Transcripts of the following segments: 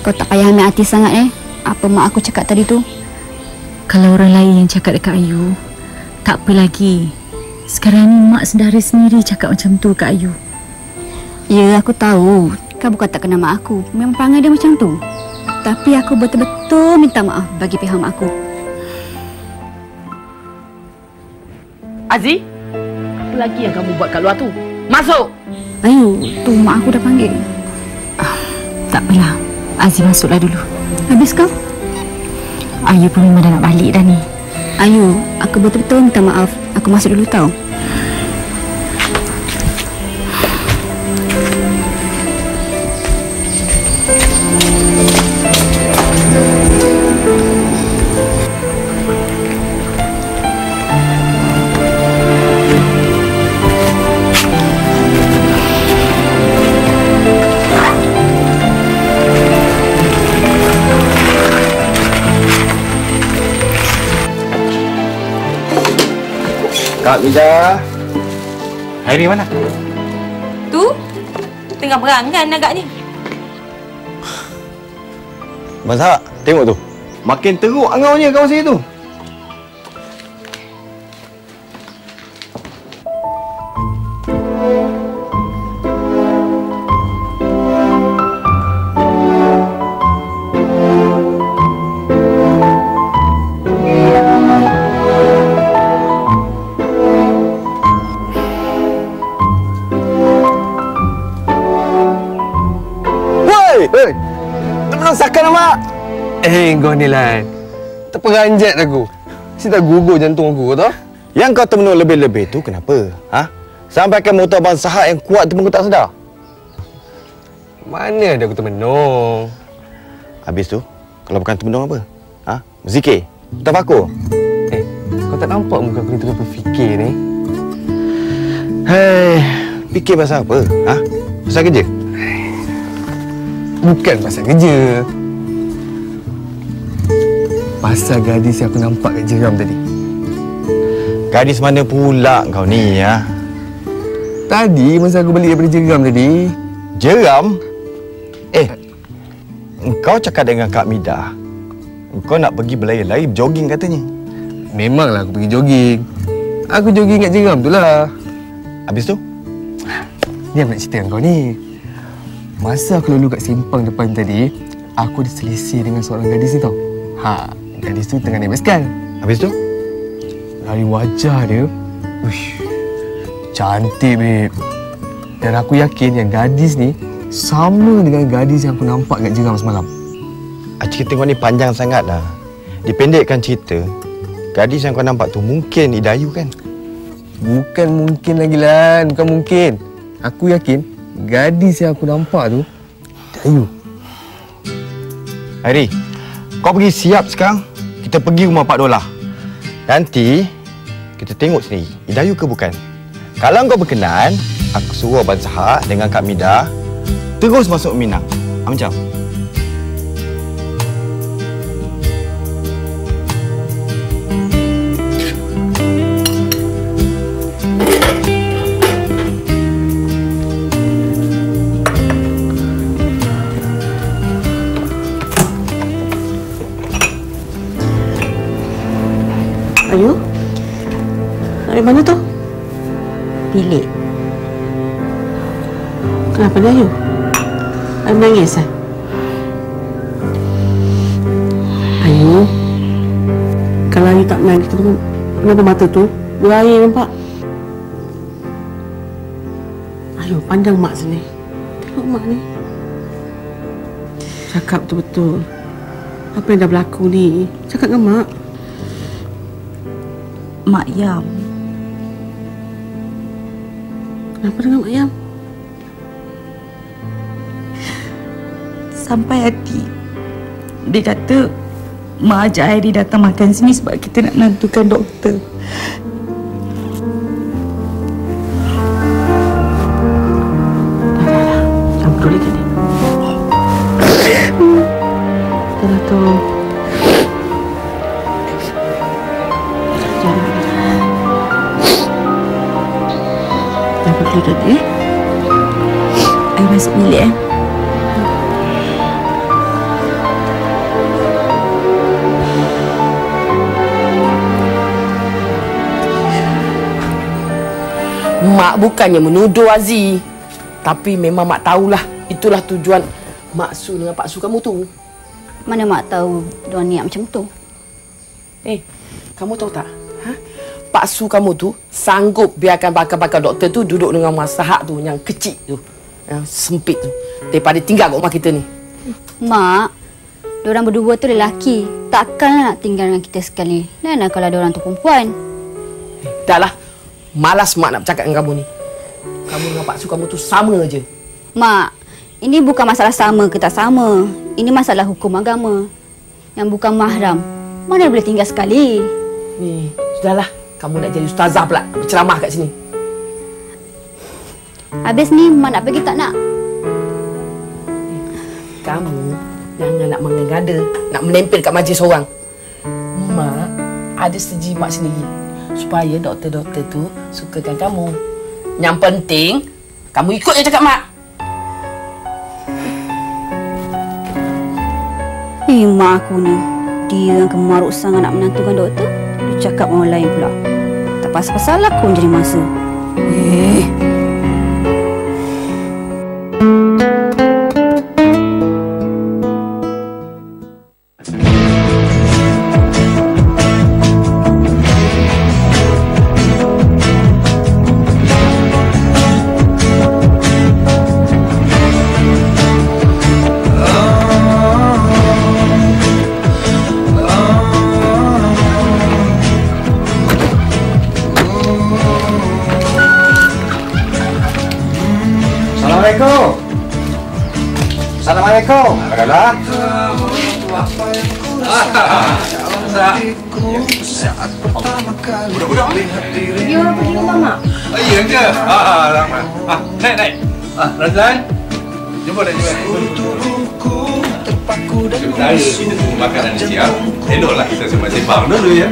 Kau tak payah ambil hati sangat apa mak aku cakap tadi tu. Kalau orang lain yang cakap dekat Ayu, tak apa lagi. Sekarang ni mak saudara sendiri cakap macam tu kat Ayu. Ya, aku tahu. Kau bukan tak kenal mak aku. Memang perangai dia macam tu. Tapi aku betul-betul minta maaf bagi pihak mak aku. Aziz, apa lagi yang kamu buat kat luar tu? Masuk! Ayu, tu mak aku dah panggil. Tak apalah. Aziz masuklah dulu. Habis kau? Ayu pun memang dah nak balik dah ni. Ayu, aku betul-betul minta maaf. Aku masuk dulu tau. Kak Mida. Hairi mana? Tu, tengah berangan agaknya. Mazhar, tengok tu. Makin teruk angaunya kawasan itu. Hei, termenungsakan mak. Kau ni Lan. Terperanjat aku. Si tak gugur jantung aku tau. Yang kau termenung lebih-lebih tu kenapa? Ha? Sampaikan motor Abang Sahak yang kuat tu pun kau tak sedar. Mana ada aku termenung? Habis tu, kalau bukan termenung apa? Ha? Zikir? Tafakur? Kau tak nampak muka aku ni tengah berfikir ni? Hei, fikir pasal apa? Ha? Pasal kerja? Bukan pasal kerja. Pasal gadis yang aku nampak kat jeram tadi. Gadis mana pula kau ni, ya? Tadi masa aku balik daripada jeram tadi. Jeram? Kau cakap dengan Kak Mida. Kau nak pergi berlari-lari, jogging katanya. Memanglah aku pergi jogging. Aku jogging kat jeram tu lah. Habis tu? Ni aku nak cerita dengan kau ni. Masa aku lalu kat simpang depan tadi, aku diselisih dengan seorang gadis ni tau. Gadis tu tengah naik basikal. Habis tu? Dari wajah dia, uish, cantik babe. Dan aku yakin yang gadis ni sama dengan gadis yang aku nampak kat jeram semalam. Cerita kau ni panjang sangat dah. Dipendekkan cerita, gadis yang kau nampak tu mungkin Idayu kan? Bukan mungkin lagi Lan, bukan mungkin. Aku yakin gadis yang aku nampak tu Idayu. Hairi, kau pergi siap sekarang. Kita pergi rumah Pak Dolah. Nanti kita tengok sendiri Idayu ke bukan. Kalau kau berkenan, aku suruh Abang Sahak dengan Kak Mida terus masuk Minang. Macam? Ayu? Dari mana tu? Bilik. Kenapa dia Ayu? Ayu menangis Ayu, kalau Ayu tak menangis, kenapa mata tu berair nampak? Ayu, pandang mak sini. Tengok mak ni. Cakap betul-betul. Apa yang dah berlaku ni? Cakap dengan mak. Mak Yam. Kenapa dengan Mak Yam? Sampai hati. Dia kata Mak ajak Hairi datang makan sini sebab kita nak menentukan doktor. Jangan peduli kan dia. Dah tu. Jangan peduli kan dia. Ayo masuk bilik Mak bukannya menuduh Aziz. Tapi memang Mak tahulah itulah tujuan Mak Su dengan Pak Su kamu tu. Mana mak tahu diorang niat macam tu. Kamu tahu tak? Pak Su kamu tu sanggup biarkan bakal-bakal doktor tu duduk dengan Masahat tu yang kecil tu. Yang sempit tu. Daripada tinggal kat rumah kita ni. Mak, diorang berdua tu lelaki. Takkanlah nak tinggal dengan kita sekali. Lainlah kalau diorang tu perempuan. Dah lah. Malas Mak nak bercakap dengan kamu ni. Kamu dengan Pak Su kamu tu sama je. Mak, ini bukan masalah sama ke tak sama. Ini masalah hukum agama. Yang bukan mahram, mana boleh tinggal sekali. Ni, sudahlah. Kamu nak jadi ustazah pula. Berceramah kat sini. Habis ni, Mak nak pergi tak nak? Kamu jangan nak mengada, nak menempel kat majlis orang. Mak ada sejimat sendiri supaya doktor-doktor tu sukakan kamu. Yang penting, kamu ikut je cakap Mak. Mak aku ni, dia yang kemaruk sangat nak menantukan doktor. Dia cakap orang lain pula. Tak pasal-pasal aku menjadi masa. Assalamualaikum. Adalah. Budak-budak ni. Dia orang pergi rumah Mak. Ya ke? Ramai. Naik. Razlan. Jumpa dah juga. Sementara kita tunggu makanan di siap, eloklah kita sembang-sembang dulu ya.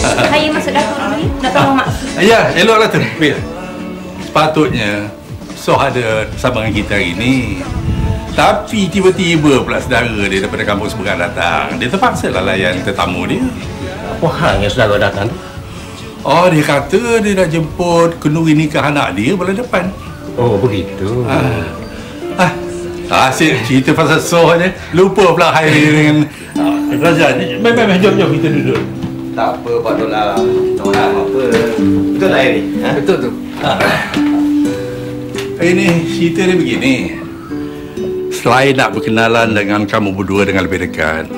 Saya masuk dapur dulu ni. Nak tolong Mak. Ya, eloklah tu. Sepatutnya Soh ada bersama dengan kita hari ni. Tapi tiba-tiba pula saudara dia daripada kampung seberang datang. Dia terpaksa lah layan tetamu dia. Apa hal yang saudara datang tu? Oh, dia kata dia nak jemput kenduri nikah anak dia bulan depan. Oh, begitu. Asyik cerita pasal Soh je. Lupa pula Hairi dengan Razan. Baik, jom kita duduk. Tak apa Pak Dola. Tak apa. Betul tak Hairi? Betul tu. Ini cerita dia begini. Selain nak berkenalan dengan kamu berdua dengan lebih dekat,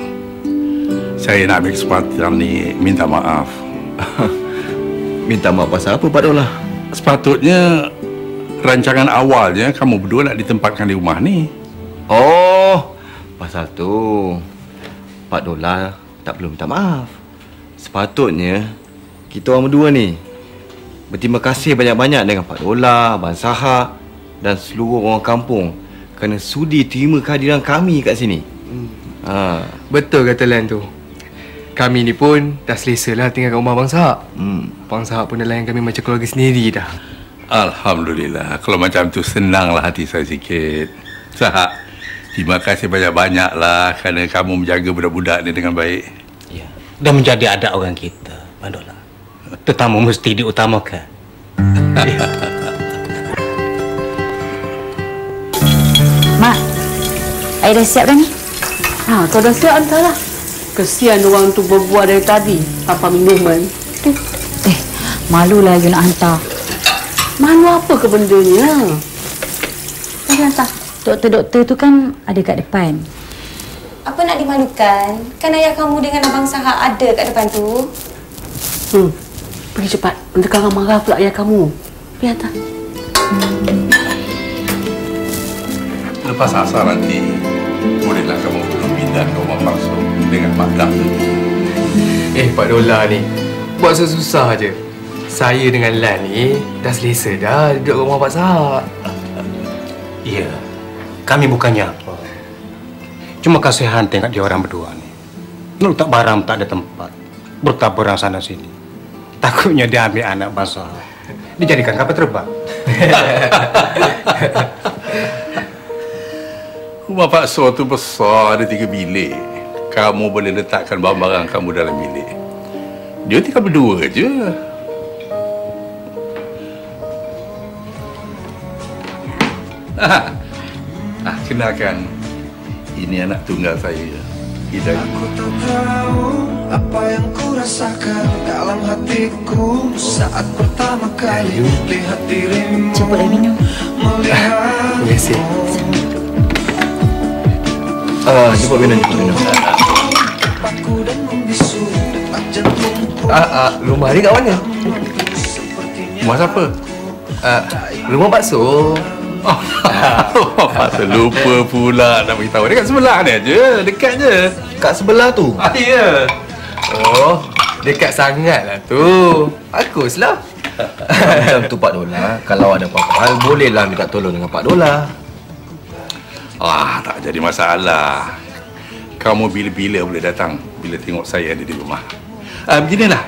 saya nak ambil kesempatan ni minta maaf. Minta maaf pasal apa Pak Dola? Sepatutnya rancangan awalnya kamu berdua nak ditempatkan di rumah ni. Oh, pasal tu Pak Dola tak perlu minta maaf. Sepatutnya kita orang berdua ni berterima kasih banyak-banyak dengan Pak Dola, Abang Sahak dan seluruh orang kampung kerana sudi terima kehadiran kami kat sini. Betul kata Lan tu. Kami ni pun dah selesa lah tinggal kat rumah Abang Sahak. Abang Sahak pun dah layan kami macam keluarga sendiri dah. Alhamdulillah. Kalau macam tu senanglah hati saya sikit. Sahak, terima kasih banyak-banyak lah kerana kamu menjaga budak-budak ni dengan baik. Ya, dah menjadi adat orang kita, Mandola. Tetamu mesti diutamakan. Mak, air dah siap dah ni. Kau dah siap hantarlah. Kesian orang tu berbuat dari tadi tanpa minuman. Malulah you nak hantar. Malu apa ke bendanya? Pergi hantar. Doktor-doktor tu kan ada kat depan. Apa nak dimalukan? Kan ayah kamu dengan Abang Sahak ada kat depan tu. Pergi cepat. Nanti kakak marah pula ayah kamu. Pergi hantar. Lepas asar nanti, bolehlah kamu pindah ke rumah Pak Su dengan Pak Dam. Pak Dola ni buat susah je. Saya dengan Lan ni dah selesa dah duduk rumah Pak Sahak. Ya, kami bukannya apa. Cuma kasihan tengok dia orang berdua ni. Nak letak barang tak ada tempat. Bertaburan sana sini. Takutnya dia ambil anak bangsa. Dijadikan kapal terbang. Rumah Pak Su tu besar, ada 3 bilik. Kamu boleh letakkan barang-barang kamu dalam bilik. Dia tinggal berdua je. Kenalkan, ini anak tunggal saya, Hidayah. Aku tak tahu apa yang ku rasakan dalam hatiku saat pertama kali lihat dirimu. Cepatlah minum. Biasa. Cepat minum. Rumah ni kat mana? Rumah siapa? Rumah bakso. Pasal lupa pula nak beritahu. Dekat sebelah ni aja, dekat je. Kat sebelah tu. Ya. Oh, dekat sangatlah tu. Baguslah. Macam tu Pak Dola, kalau ada apa-apa hal, bolehlah minta tolong dengan Pak Dola. Tak jadi masalah. Kamu bila-bila boleh datang bila tengok saya ada di rumah. Beginilah.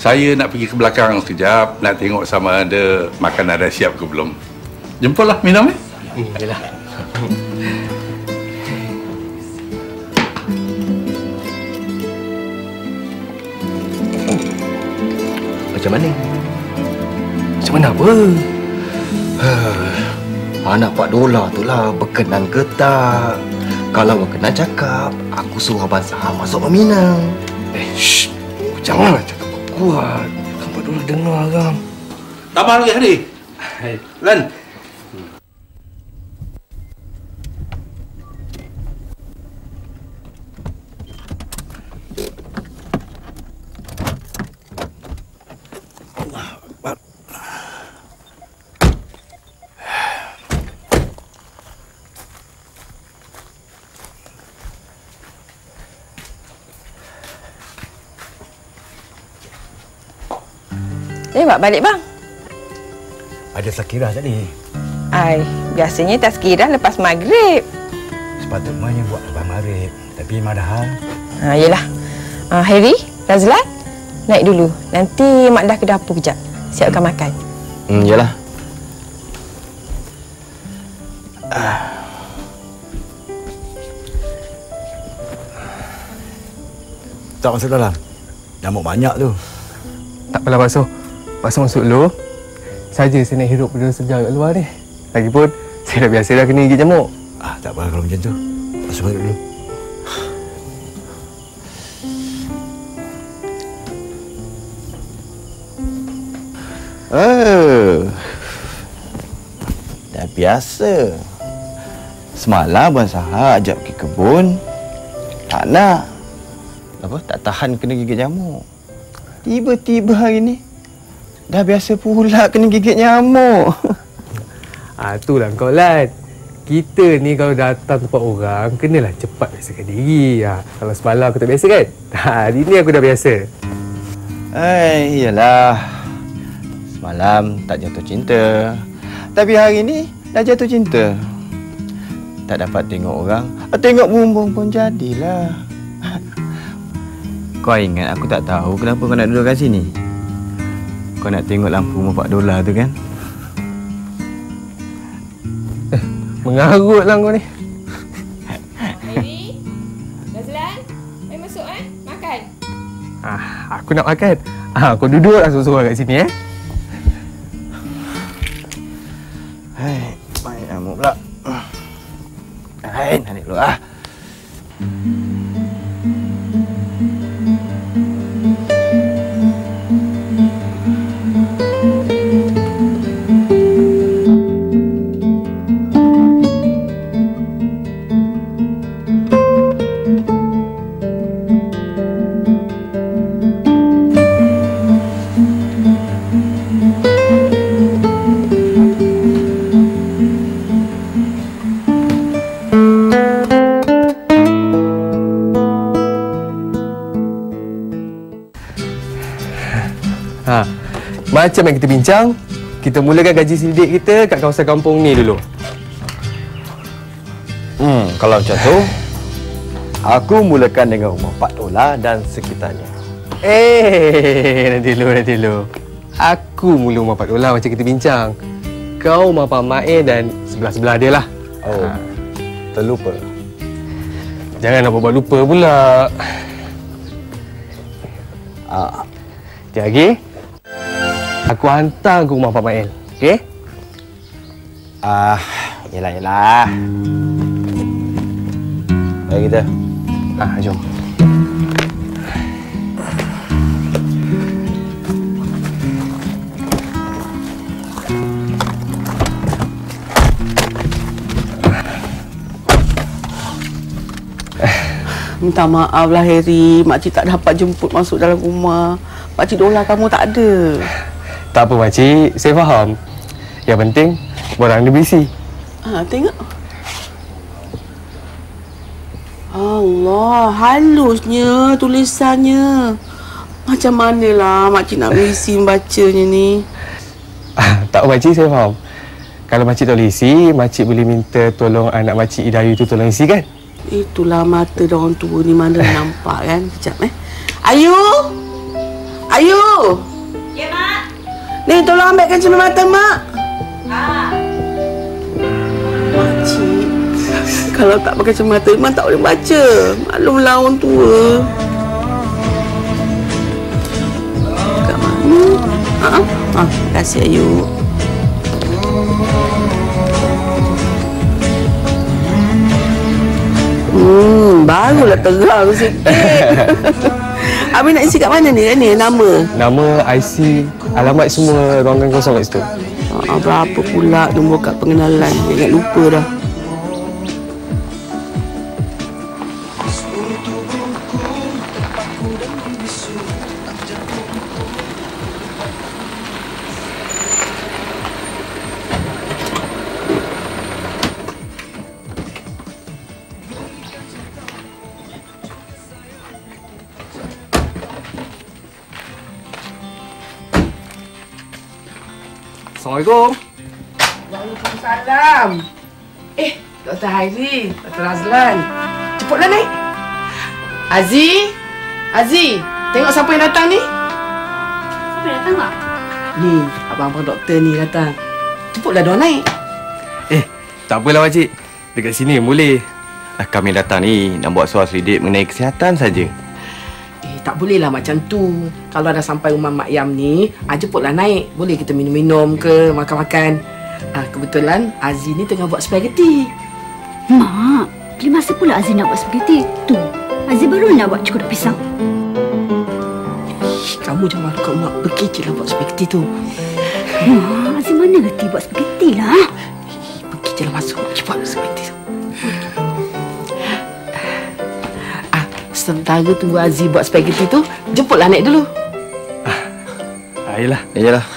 Saya nak pergi ke belakang sekejap, nak tengok sama ada makanan dah siap ke belum. Jumpalah, minum ni. Yalah. Macam mana? Macam mana apa? Anak Pak Dola tu lah berkenan ke tak? Kalau berkenan cakap, aku suruh Abang Sahar masuk meminang. Shh. Janganlah cakap kuat. Kan Pak Dola dengar kan. Tambah lagi hari. Lan. Lewat balik bang. Ada sakirah tadi. Biasanya tak sekirah lepas maghrib. Sepatutnya buat lepas maghrib. Tapi padahal... Yelah. Harry, Razlan, naik dulu. Nanti Mak dah ke dapur kejap. Siapkan makan. Yalah. Tak masuk dalam. Nyamuk banyak tu. Tak apalah Bakso. Bakso masuk dulu. Saja saya nak hirup udara segar kat luar ni. Lagipun, saya dah biasa dah kena gigit nyamuk. Tak apa kalau macam tu. Masuk balik dulu. Dah biasa. Semalam Abang Sahar ajak pergi kebun. Tak nak. Tak tahan kena gigit nyamuk. Tiba-tiba hari ni dah biasa pula kena gigit nyamuk. Itulah kau Lan. Kita ni kalau datang tempat orang, kenalah cepat biasakan diri. Kalau semalam aku tak biasa kan? Hari ni aku dah biasa. Iyalah. Semalam tak jatuh cinta. Tapi hari ni dah jatuh cinta. Tak dapat tengok orang. Tengok bumbung pun jadilah. Kau ingat aku tak tahu kenapa kau nak duduk kat sini? Kau nak tengok lampu rumah Pak Dola tu kan? Mengarutlah kau ni. Harry, Razlan, mari masuk makan. Aku nak makan. Kau duduk lah sorang-sorang kat sini Baik nyamuk pula. Naik dulu Macam yang kita bincang, kita mulakan gaji sidik kita kat kawasan kampung ni dulu. Kalau macam tu, aku mulakan dengan rumah Pak Dola dan sekitarnya. Nanti dulu. Aku mula rumah Pak Dola macam kita bincang. Kau rumah Pak Mail dan sebelah-sebelah dia lah. Terlupa. Jangan nak buat lupa pula. Sekejap lagi. Aku hantar ke rumah Pak Mail. Okey? Yelah. Mari kita. Jom. Minta maaf lah Harry, makcik tak dapat jemput masuk dalam rumah. Makcik Dola kamu tak ada. Tak apa makcik, saya faham. Yang penting, borang dia berisi. Tengok. Allah, halusnya tulisannya. Macam manalah makcik nak berisi membacanya ni. Tak apa makcik, saya faham. Kalau makcik tak boleh isi, makcik boleh minta tolong anak makcik Idayu tu tolong isi kan? Itulah mata orang tua ni mana nampak kan. Sekejap Ayu! Ayu! Ya, Mak. Ni tolong ambilkan cermin mata, Mak. Makcik, kalau tak pakai cermin mata, memang tak boleh baca. Maklumlah orang tua. Kat mana? Terima kasih, Ayu. Barulah terang sikit. Habis nak isi kat mana ni? Ni nama? Nama, IC, alamat semua ruangan kosong kat situ. Berapa pula nombor kad pengenalan? Ingat lupa dah. Assalamualaikum. Waalaikumsalam. Dr. Hairi, Dr. Razlan. Cepatlah naik. Aziz, tengok siapa yang datang ni. Siapa yang datang, Mak? Ni, abang-abang doktor ni datang. Cepatlah dia naik. Tak apalah makcik. Dekat sini boleh. Kami datang ni nak buat soal selidik mengenai kesihatan saja. Tak bolehlah macam tu. Kalau dah sampai rumah Mak Yam ni, cepatlah naik. Boleh kita minum-minum ke, makan-makan. Kebetulan Aziz ni tengah buat spaghetti. Mak, bila masa pula Aziz nak buat spaghetti? Tu, Aziz baru nak buat cukup pisang. Kamu jangan malu kat Mak. Pergi je lah buat spaghetti tu. Mak, Aziz mana reti buat spaghetti lah? Pergi je lah masuk. Cepat spaghetti tu. Sementara tunggu Aziz buat spaghetti tu, jemputlah naik dulu. Yalah.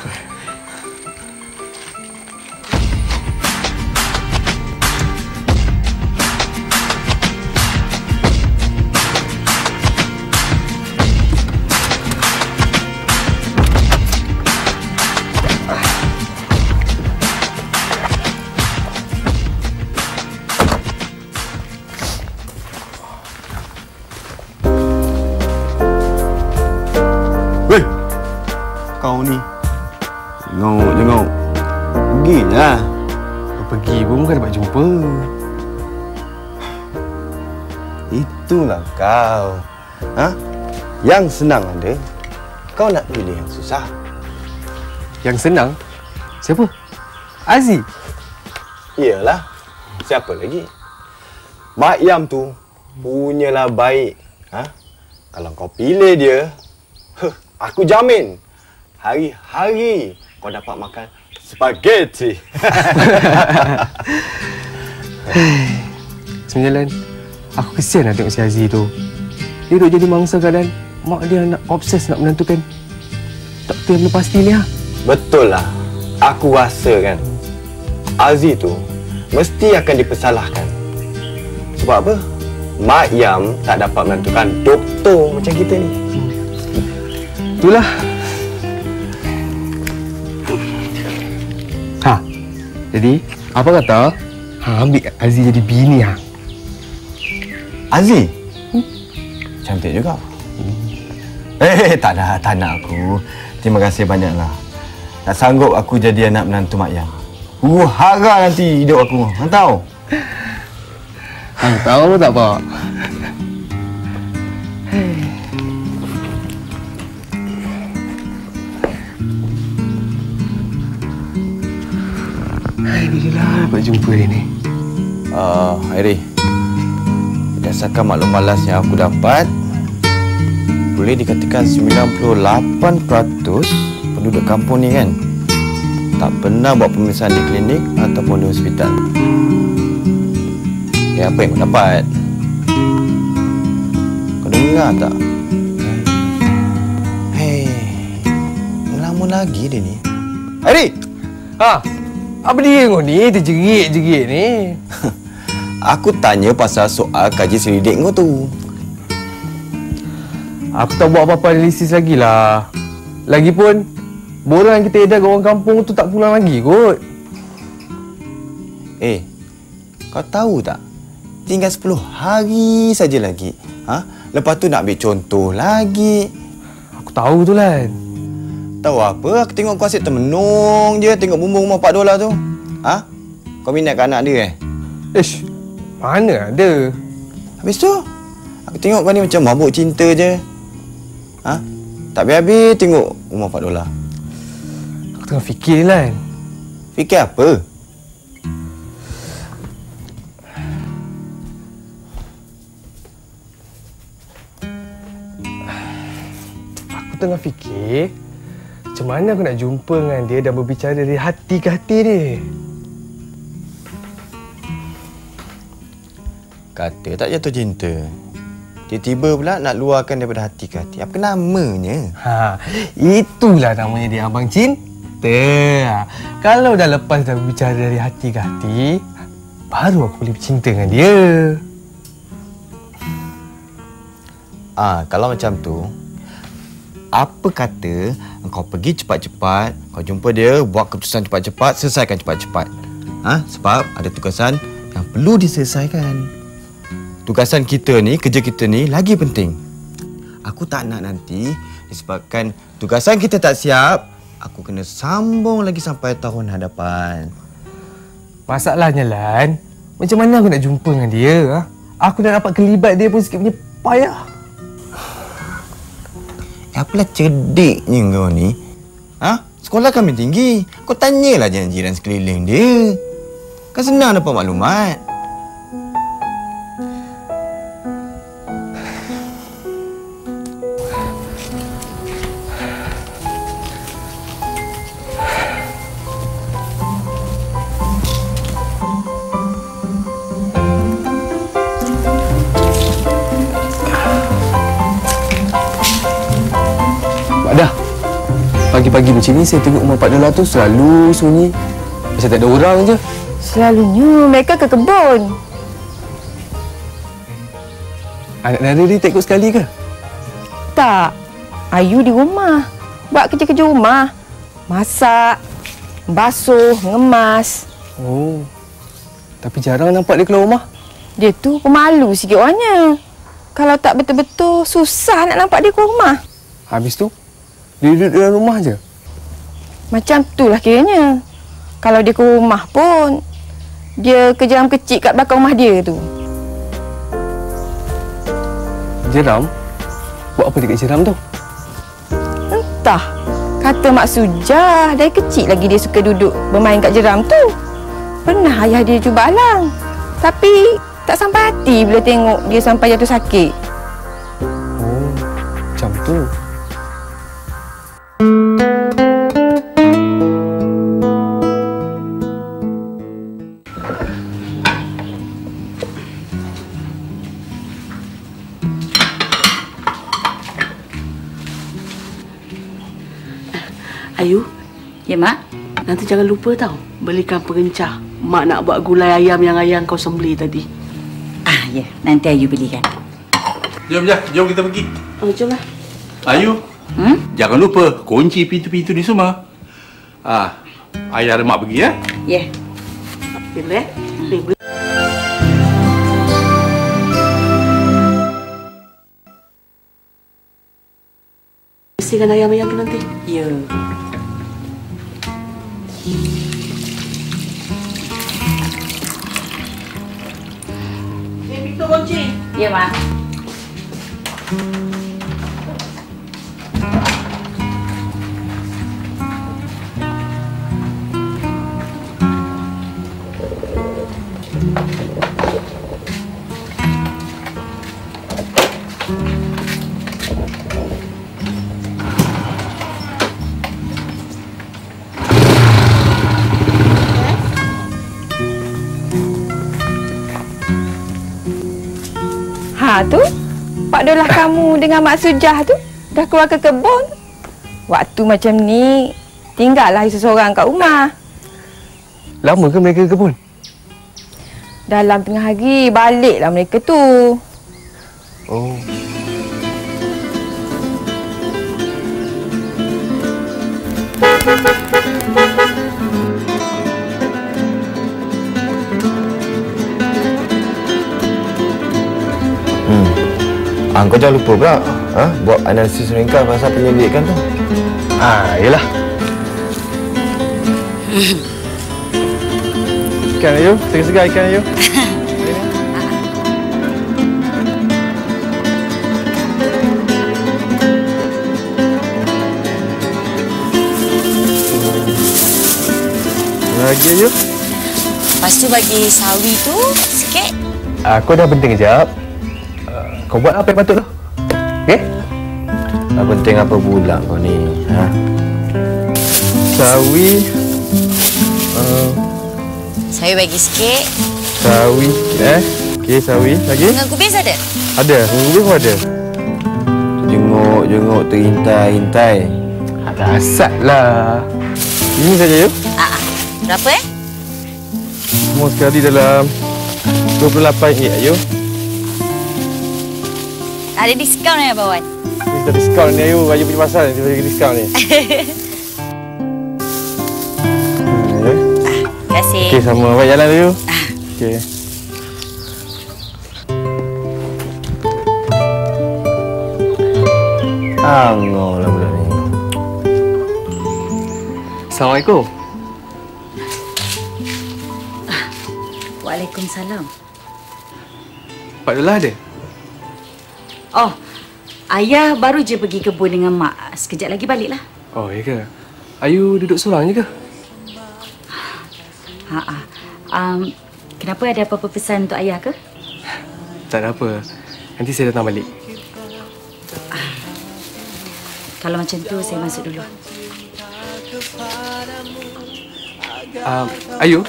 Kau ni Jenguk Pergilah. Pergi pun bukan dapat jumpa. Itulah kau. Yang senang ada, kau nak pilih yang susah. Yang senang? Siapa? Aziz? Iyalah. Siapa lagi? Mak Yam tu punyalah baik. Kalau kau pilih dia, aku jamin hari-hari kau dapat makan spaghetti. Sebenarnya aku kesian nak tengok si Aziz tu. Dia duduk jadi mangsa keadaan mak dia nak obses nak menentukan doktor yang pasti ni. Betul lah. Aku rasa kan Aziz tu mesti akan dipersalahkan. Sebab apa? Mak Yam tak dapat menentukan doktor macam kita ni. Itulah. Jadi, apa kata? Ambil Aziz jadi bini. Aziz? Cantik juga. Tak nak aku. Terima kasih banyaklah. Tak sanggup aku jadi anak menantu Mak Yam. Hara nanti hidup aku. Hang tahu? Hang tahu tak apa? Ini pula dapat jumpa dia ni. Hairi, berdasarkan maklum malas yang aku dapat, boleh dikatakan 98% penduduk kampung ni kan tak pernah buat pemeriksaan di klinik ataupun di hospital. Apa yang kau dapat? Kau dengar tak? Hei, ngelamun lagi dia ni. Hairi! Apa dia kau ni? Terjerit-jerit ni. Aku tanya pasal soal kaji selidik kau tu. Aku tak buat apa-apa analisis lagi lah. Lagipun, borang kita edak orang kampung tu tak pulang lagi kot. Kau tahu tak? Tinggal 10 hari saja lagi. Lepas tu nak ambil contoh lagi. Aku tahu tu Lan. Tahu apa? Aku tengok kau asyik termenung je tengok bumbung rumah Pak Dola tu. Kau minat ke anak dia mana ada. Habis tu, aku tengok kau ni macam mabuk cinta je. Tak habis-habis tengok rumah Pak Dola. Aku tengah fikir Lan. Fikir apa? Aku tengah fikir macam mana aku nak jumpa dengan dia dan berbicara dari hati ke hati dia. Kata tak jatuh cinta. Tiba-tiba pula nak luarkan daripada hati ke hati. Apa namanya? Itulah namanya dia Abang Cinta. Kalau dah lepas dah berbicara dari hati ke hati, baru aku boleh bercinta dengan dia. Kalau macam tu, apa kata kau pergi cepat-cepat, kau jumpa dia, buat keputusan cepat-cepat, selesaikan cepat-cepat. Sebab ada tugasan yang perlu diselesaikan. Tugasan kita ni, kerja kita ni lagi penting. Aku tak nak nanti disebabkan tugasan kita tak siap, aku kena sambung lagi sampai tahun hadapan. Masalahnya Lan, macam mana aku nak jumpa dengan dia? Aku nak dapat kelibat dia pun sikit punya payah. Apalah cerdiknya kau ni? Sekolah kami tinggi. Kau tanyalah jiran sekeliling dia. Kan senang dapat maklumat. Pagi-pagi macam ni saya tengok rumah Pak Dola tu selalu sunyi. Macam tak ada orang je. Selalunya mereka ke kebun. Anak Nara dia tak ikut sekali ke? Tak. Ayu di rumah. Buat kerja-kerja rumah. Masak, basuh, mengemas. Tapi jarang nampak dia keluar rumah. Dia tu pemalu sikit orangnya. Kalau tak betul-betul, susah nak nampak dia keluar rumah. Habis tu, dia duduk dalam rumah je? Macam itulah kiranya. Kalau dia ke rumah pun, dia ke jeram kecil kat belakang rumah dia tu. Jeram? Buat apa dekat jeram tu? Entah. Kata Mak Sujah, dari kecil lagi dia suka duduk bermain kat jeram tu. Pernah ayah dia cuba alang. Tapi tak sampai hati bila tengok dia sampai jatuh sakit. Macam tu. Ayu. Ya, Mak. Nanti jangan lupa tau, belikan perencah. Mak nak buat gulai ayam yang ayang kau sembelih tadi. Ya. Nanti Ayu belikan. Jom kita pergi. Jomlah. Ayu, jangan lupa kunci pintu-pintu ni semua. Ayah dan Mak pergi ya? Ya. Boleh? Boleh. Bersihkan ayam-ayam tu nanti. Ya. Pintu kunci. Ya, Mak. Tu, Pak Dolah kamu dengan Mak Sujah tu dah keluar ke kebun. Waktu macam ni, tinggallah seseorang kat rumah. Lama ke mereka ke kebun? Dalam tengah hari, baliklah mereka tu. Oh. Kau jangan lupa pula buat analisis ringkas pasal penyelidikan tu. Yelah. Ikan Ayu, segar-segar ikan Ayu. Lagi Ayu. Lepas tu bagi sawi tu sikit. Aku dah penting kejap. Kau buat apa yang patut tu? Okey? Tak penting apa pula kau ni? Sawi. Sawi bagi sikit. Sawi sikit Okey, sawi. Lagi? Dengan kubis ada? Ada, dengan kubis pun ada. Jenguk, terhintai-hintai. Ada asap lah. Ini saja Ayu. Berapa Semua sekali dalam RM28 Ayu. Ada diskaun ya, Bawan? Ni sudah diskaun ni, Ayu. Ayu punya pasal ni, dia bagi diskaun ni. Terima kasih. Okey, sama. Baik jalan, Ayu. Okey. Angor lah budak ni. Assalamualaikum. Waalaikumsalam. Pak Dolah ada? Oh, ayah baru je pergi kebun dengan mak. Sekejap lagi baliklah. Oh, ya ke? Ayu duduk seorang je ke? Kenapa ada apa-apa pesan untuk ayah ke? Tak ada apa. Nanti saya datang balik. Kalau macam tu, saya masuk dulu. Ayu?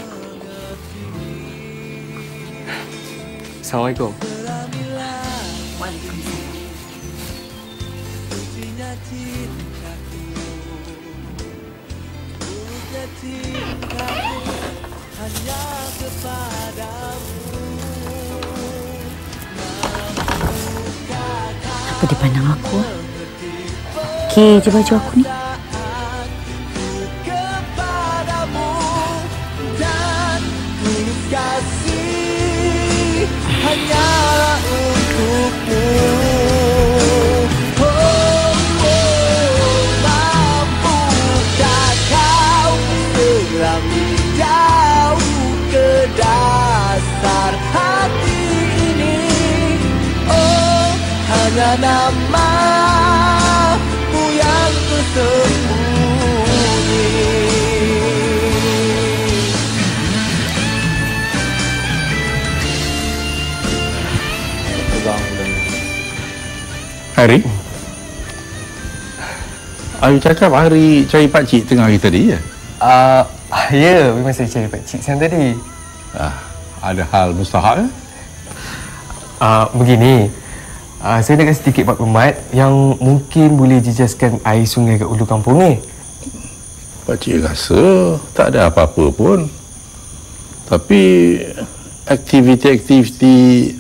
Assalamualaikum. Apa dia pandang aku? Okey je baju aku ni. Hanyalah untukmu. Mampukah kau selami jauh ke dasar hati ini? Oh, hanya namamu yang tersembunyi. Hari? Ayu cakap Hari cari pakcik tengah hari tadi ya? Ya, memang saya cari pakcik siang tadi. Ada hal mustahak ke? Begini, saya nak kasi sedikit maklumat yang mungkin boleh jejaskan air sungai kat ulu kampung ni. Pakcik rasa tak ada apa-apa pun. Tapi aktiviti-aktiviti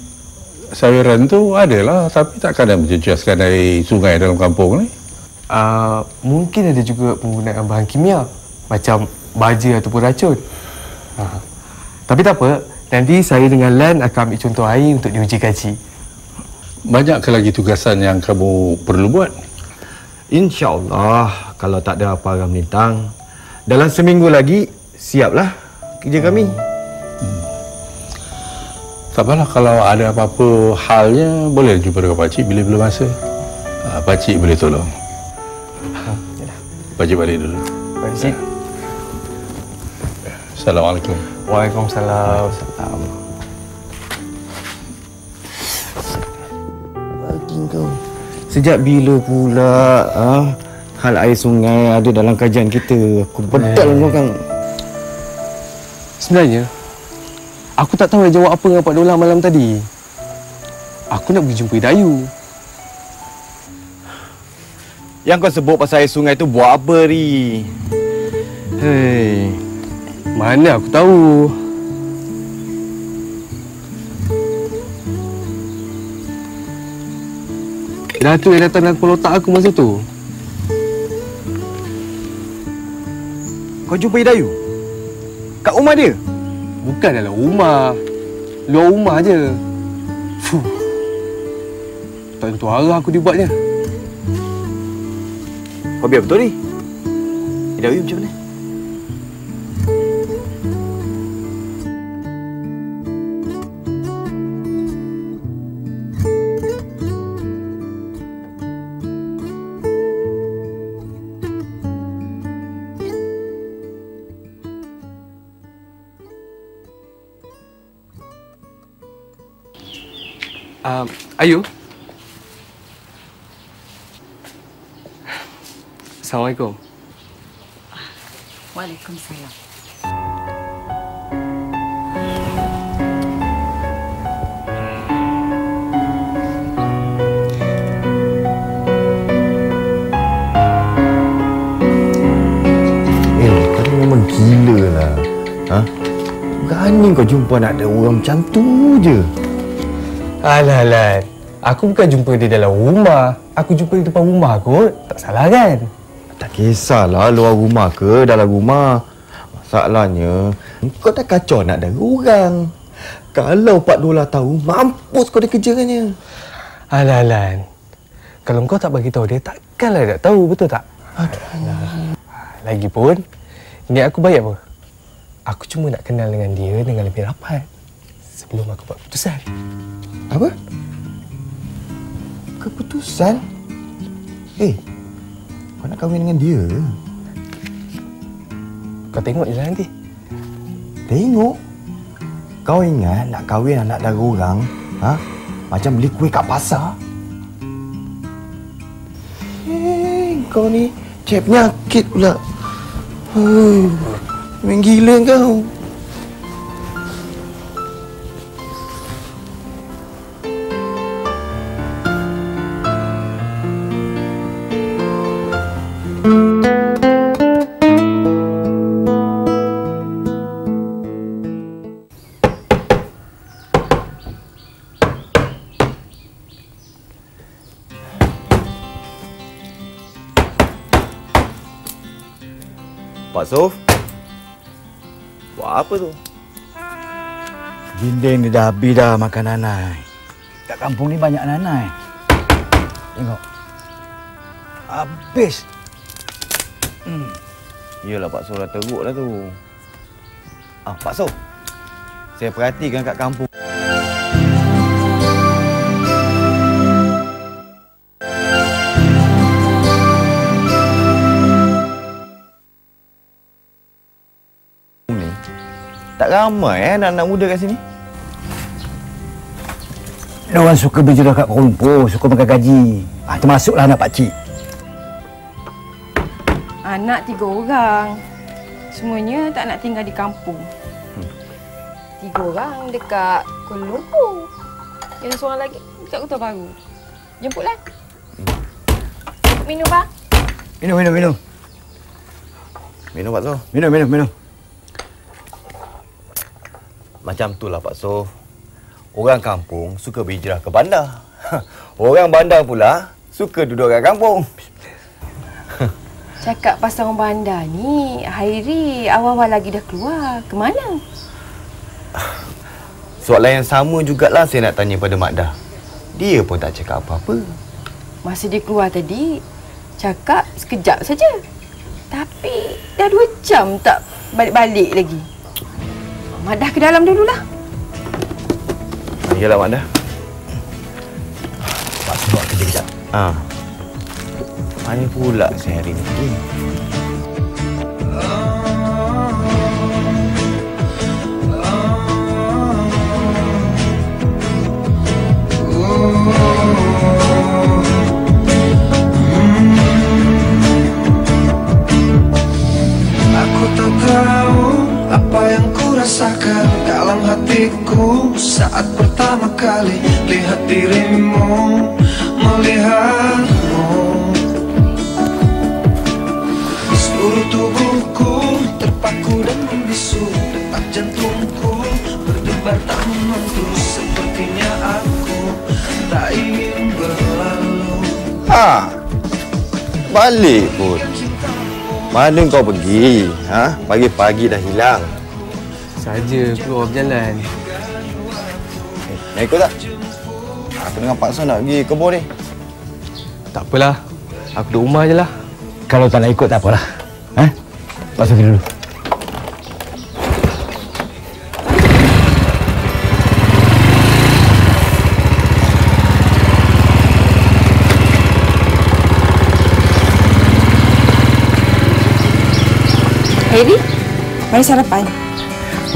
sawiran tu adalah, tapi takkan ada menjejaskan air sungai dalam kampung ni. Mungkin ada juga penggunaan bahan kimia macam baja ataupun racun. Tapi tak apa, nanti saya dengan Lan akan ambil contoh air untuk diuji kaji. Banyakkah lagi tugasan yang kamu perlu buat? InsyaAllah, kalau tak ada apa-apa melintang, dalam seminggu lagi siaplah kerja kami. Tak apalah, kalau ada apa-apa halnya boleh jumpa dengan pakcik bila-bila masa. Pakcik boleh tolong. Pakcik balik dulu. Pakcik. Assalamualaikum. Waalaikumsalam. Bagi kau. Sejak bila pula hal air sungai ada dalam kajian kita? Aku betul kau kan. Sebenarnya, aku tak tahu nak jawab apa dengan Pak Dolah malam tadi. Aku nak pergi jumpa Dayu. Yang kau sebut pasal air sungai tu buat apa, Ri? Hei, mana aku tahu. Datuk yang datang dalam kepala otak aku masa tu. Kau jumpa Dayu? Kat rumah dia? Bukan dalam rumah. Luar rumah je. Fuh. Tak tentu arah aku dibuatnya. Kau biar betul ni? Dayu macam mana? Ayu. Assalamualaikum. Waalaikumsalam. Kau ni memang gila lah. Berani kau jumpa nak ada orang macam tu je. Alah, aku bukan jumpa dia dalam rumah. Aku jumpa dia depan rumah kot. Tak salah kan? Tak kisahlah luar rumah ke dalam rumah. Masalahnya, kau dah kacau nak ada orang. Kalau Pak Dolah tahu, mampus kau dia kerjakannya. Alah. Kalau kau tak bagi tahu dia, takkanlah tak tahu, betul tak? Alah. Lagipun, niat aku baik apa? Aku cuma nak kenal dengan dia dengan lebih rapat sebelum aku buat keputusan. Apa? Keputusan? Kau nak kahwin dengan dia? Kau tengok je lah nanti. Tengok? Kau ingat nak kahwin anak dara orang? Macam beli kuih kat pasar? Kau ni cek penyakit pula. Main gila kau. Pak Sof, buat apa tu? Dinding ni dah habis dah makan nanai. Kat kampung ni banyak nanai. Tengok. Habis. Iyalah Pak Sof dah teruk lah tu. Pak Sof, saya perhatikan kat kampung. Tak ramai anak-anak muda kat sini. Diorang suka berjual kat rumput, suka makan gaji. Termasuklah anak pakcik. Anak 3 orang. Semuanya tak nak tinggal di kampung. 3 orang dekat Kuala Lumpur. Yang seorang lagi dekat Kota Baru. Jemputlah. Minum, Pak. Minum. Minum Pak Sof. Minum. Macam itulah Pak Sof. Orang kampung suka berhijrah ke bandar. Orang bandar pula suka duduk kat kampung. Cakap pasal orang bandar ni, Hairi awal-awal lagi dah keluar. Ke mana? Soalan yang sama jugalah saya nak tanya pada Mak Dah. Dia pun tak cakap apa-apa. Masa dia keluar tadi, cakap sekejap saja. Tapi dah 2 jam tak balik-balik lagi. Mak Dah ke dalam dululah. Iyalah Mak Dah. Pak Sof buat kerja kejap. Mana pula saya hari ni? kamu, melihatmu. Seluruh tubuhku terpaku dan membisu, detak jantungku berdebar tak menentu. Sepertinya aku tak ingin berlalu. Balik pun. Mana kau pergi? Pagi-pagi dah hilang. Saja keluar berjalan. Nak ikut tak? Aku dengan Pak Son nak pergi kebun ni. Tak apalah. Aku duduk rumah je lah. Kalau tak nak ikut tak apalah. Pak Son pergi dulu. Heri, mari sarapan.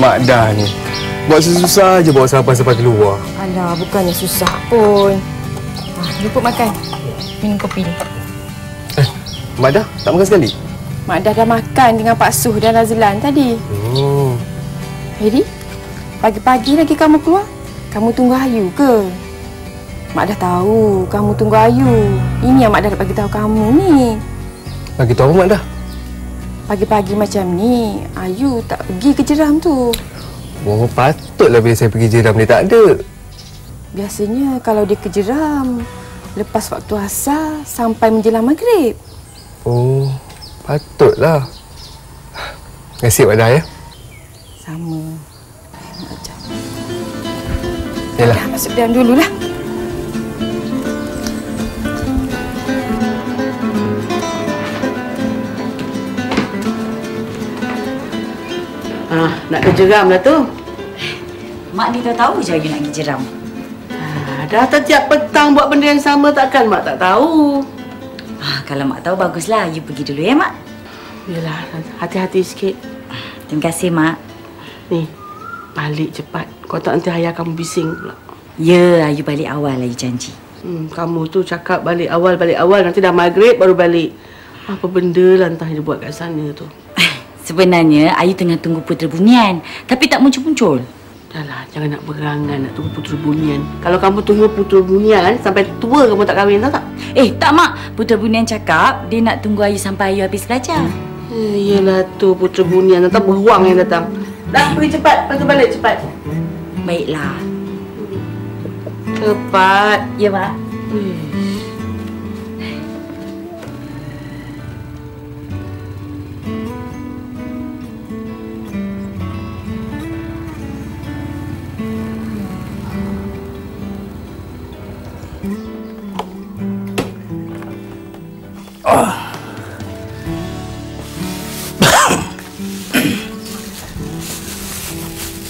Mak dah ni. Buat susah je bawa sarapan sampai keluar. Alah, bukannya susah pun. Jemput makan. Minum kopi ni. Mak dah tak makan sekali? Mak dah makan dengan Pak Suh dan Razlan tadi. Oh. Heri, pagi-pagi lagi kamu keluar? Kamu tunggu Ayu ke? Mak dah tahu kamu tunggu Ayu. Ini yang Mak dah nak bagi tahu kamu ni. Bagi tahu Mak dah? Pagi-pagi macam ni, Ayu tak pergi ke jeram tu. Oh, patutlah bila saya pergi jeram dia tak ada. Biasanya kalau dia ke jeram, lepas waktu asar sampai menjelang maghrib. Oh, patutlah. Nasib Mak dah ya? Sama. Macam. Yalah. Dah masuk dalam dululah. Nak ke jeram lah tu. Mak ni dah tahu je Ayu nak pergi jeram. Dah setiap petang buat benda yang sama, takkan Mak tak tahu. Kalau Mak tahu baguslah Ayu pergi dulu ya Mak. Yalah, hati-hati sikit. Terima kasih Mak. Ni, balik cepat. Kau tak nanti ayah kamu bising pula. Ya, Ayu balik awal Ayu janji. Kamu tu cakap balik awal, nanti dah maghrib baru balik. Apa benda lah entah dia buat kat sana tu. Sebenarnya Ayu tengah tunggu Putera Bunian, tapi tak muncul-muncul. Dahlah, jangan nak berangan nak tunggu Putera Bunian. Kalau kamu tunggu Putera Bunian sampai tua kamu tak kahwin, tahu tak? Tak Mak, Putera Bunian cakap dia nak tunggu Ayu sampai Ayu habis belajar. Yelah tu Putera Bunian, nanti beruang yang datang. Dah, pergi cepat, lepas tu balik cepat. Baiklah. Cepat. Ya Mak.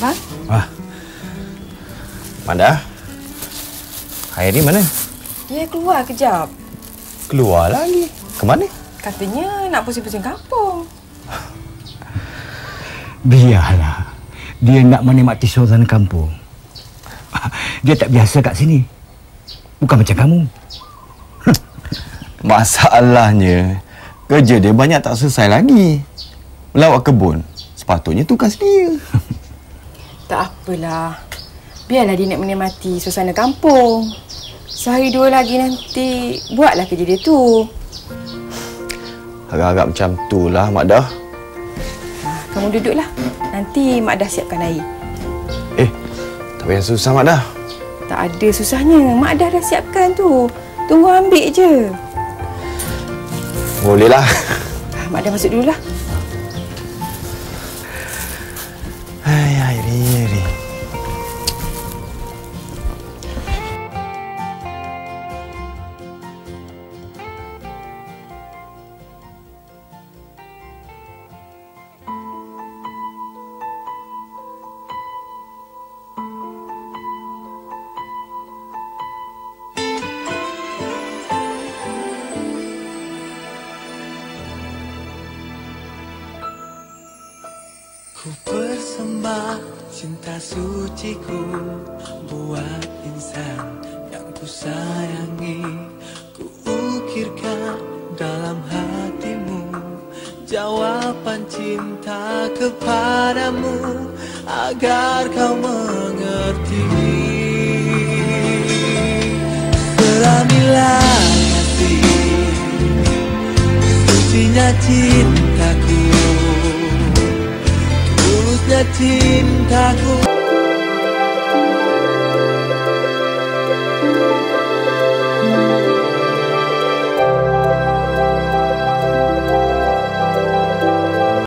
Bang? Manda? Hairi mana? Dia keluar kejap. Keluar lagi? Ke mana? Katanya nak pusing-pusing kampung. Biarlah. Dia nak menikmati suasana kampung. Dia tak biasa kat sini. Bukan macam kamu. Masalahnya, kerja dia banyak tak selesai lagi. Melawat kebun. Sepatutnya tugas dia. Tak apalah. Biarlah dia nak menikmati suasana kampung. Sehari dua lagi nanti buatlah kerja dia tu. Agak-agak macam tu lah, Mak Dah. Kamu duduklah. Nanti Mak Dah siapkan air. Tak payah susah, Mak Dah. Tak ada susahnya. Mak Dah siapkan tu. Tunggu ambil je. Bolehlah. Mak Dah masuk dululah. Hairi. Ku persembah cinta suciku buat insan yang ku sayangi. Ku ukirkan dalam hatimu jawaban cinta kepadamu agar kau mengerti. cintaku, tulusnya cintaku.